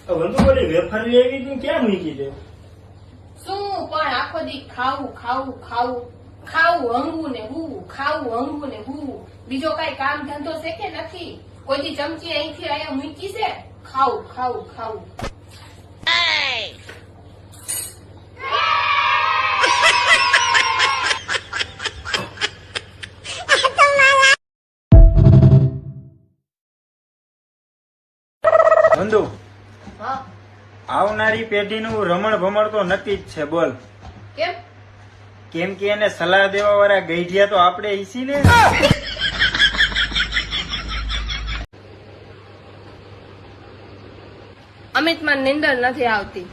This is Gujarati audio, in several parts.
વંદુ બોલી વેફર લઈ આવી તું ક્યાં મૂકી દે? શું પણ આખો દી ખાવું ખાવું ખાવું ખાવું હંગવું ને હું ખાવું હંગવું ને હું બીજો કઈ કામ ધંધો છે કે નથી? કોઈ દી ચમચી અહીંથી અહીંયા મૂકી છે? ખાવું ખાવું ખાવું. વંદુ હા આવનારી પેઢીનું રમણ ભમણ તો નક્કી જ છે. બોલ કેમ? કેમ કે એને સલાહ દેવા વાળા ગઈઢિયા તો આપણે ઈસી ને. અમિતમાં નિંદર નથી આવતી.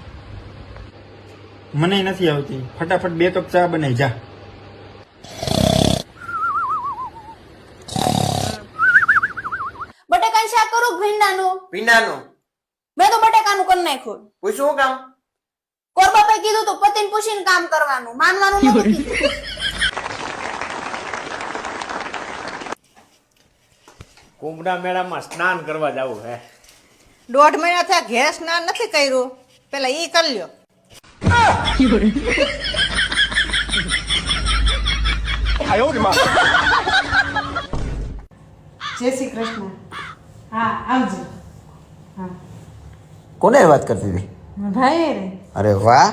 મને નથી આવતી. ફટાફટ 2 કપ ચા બનાવી જા. બટેકાનું શાક કરું કે ભીંડાનું? પીંડાનું મેં તો બટેકાનું કરી નાખ્યું. પૂછવું કામ? કોર બાપાએ કીધું તો પતિને પૂછીને કામ કરવાનું, માનવાનું નતું કીધું. કુંભના મેળામાં સ્નાન કરવા જવું હે. 1.5 મહિના થયા ઘેર સ્નાન નથી કર્યું, પેલા ઈ કરી લ્યો. જય શ્રી કૃષ્ણ. હા આવજો. કોને વાત કરતી હતી? ભાઈ રે, અરે વાહ,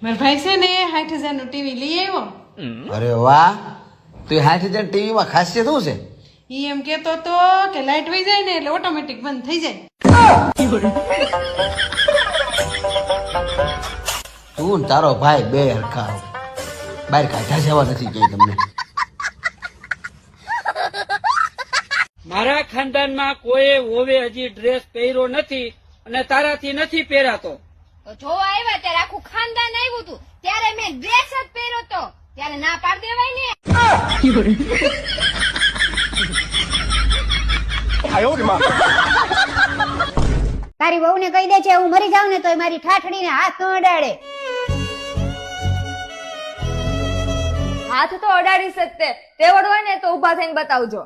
મારા ભાઈ છે ને 60,000 નું ટીવી લઈ આવ્યો. અરે વાહ. તો 60,000 ટીવી માં ખાસિયત શું છે? ઈ એમ કેતો તો કે લાઈટ વહી જાય ને એટલે ઓટોમેટિક બંધ થઈ જાય. તું ને તારો ભાઈ બે હરખા બહાર કાઢા જવા નથી કઈ તમને. મારા ખાનદાનમાં કોઈ હોવે હજી ડ્રેસ પહેર્યો નથી અને તારાથી નથી પહેરાતો. જોવા આવ્યા ત્યારે આખું ખાનદાન આવ્યું હતું ત્યારે મેં ડ્રેસ જ પહેર્યો તો ત્યારે ના પાડી દેવાય ને. તારી વહુ ને કહી દે છે હું મરી જાઉં ને તો મારી ઠાઠડીને હાથ ન અડાડે. હાથ તો અડાડી શકતે, તેવડ હોય ને તો ઊભા થઈને બતાવજો.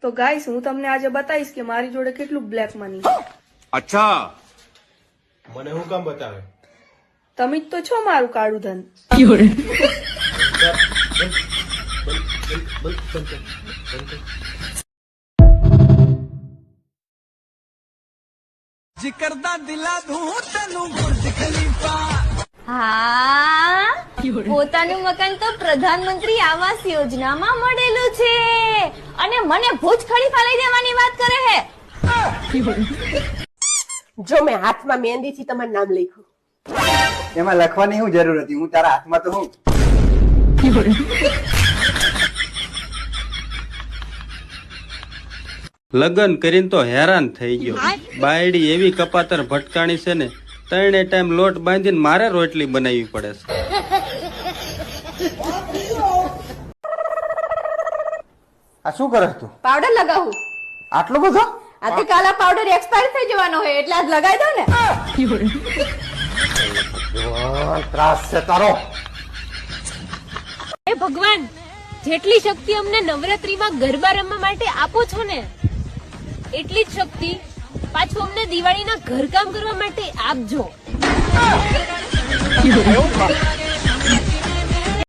તો ગાઈસ હું તમને આજે બતાવીશ કે મારી જોડે કેટલું બ્લેક મની. અચ્છા, મને હું કામ બતાવે? તમે જ તો છો મારું કાળું ધન. હા, પોતાનું મકાન તો પ્રધાનમંત્રી આવાસ યોજનામાં મળેલું છે અને મને ભુજ ખલીફા લઈ દેવાની વાત કરે છે. જો મેં હાથમાં મહેંદી થી તમારું નામ લખ્યું. એમાં લખવાની શું જરૂર હતી? હું તારા હાથમાં તો હું. લગન કરીને તો હેરાન થઈ ગયો. બાયડી એવી કપાતર ભટકાણી છે ને, 3 ટાઈમ લોટ બાંધીને મારે રોટલી બનાવવી પડે છે. આ શું કરે તું? પાવડર લગાવું. આટલો બધો? આથી કાલા પાવડર એક્સપાયર થઈ જવાનો હોય એટલે આજ લગાવી દો ને. ત્રાસ છે તારો. હે ભગવાન, જેટલી શક્તિ અમને નવરાત્રીમાં ગરબા રમવા માટે આપો છો ને, એટલી જ શક્તિ પાછું અમને દિવાળીના ઘરકામ કરવા માટે આપજો.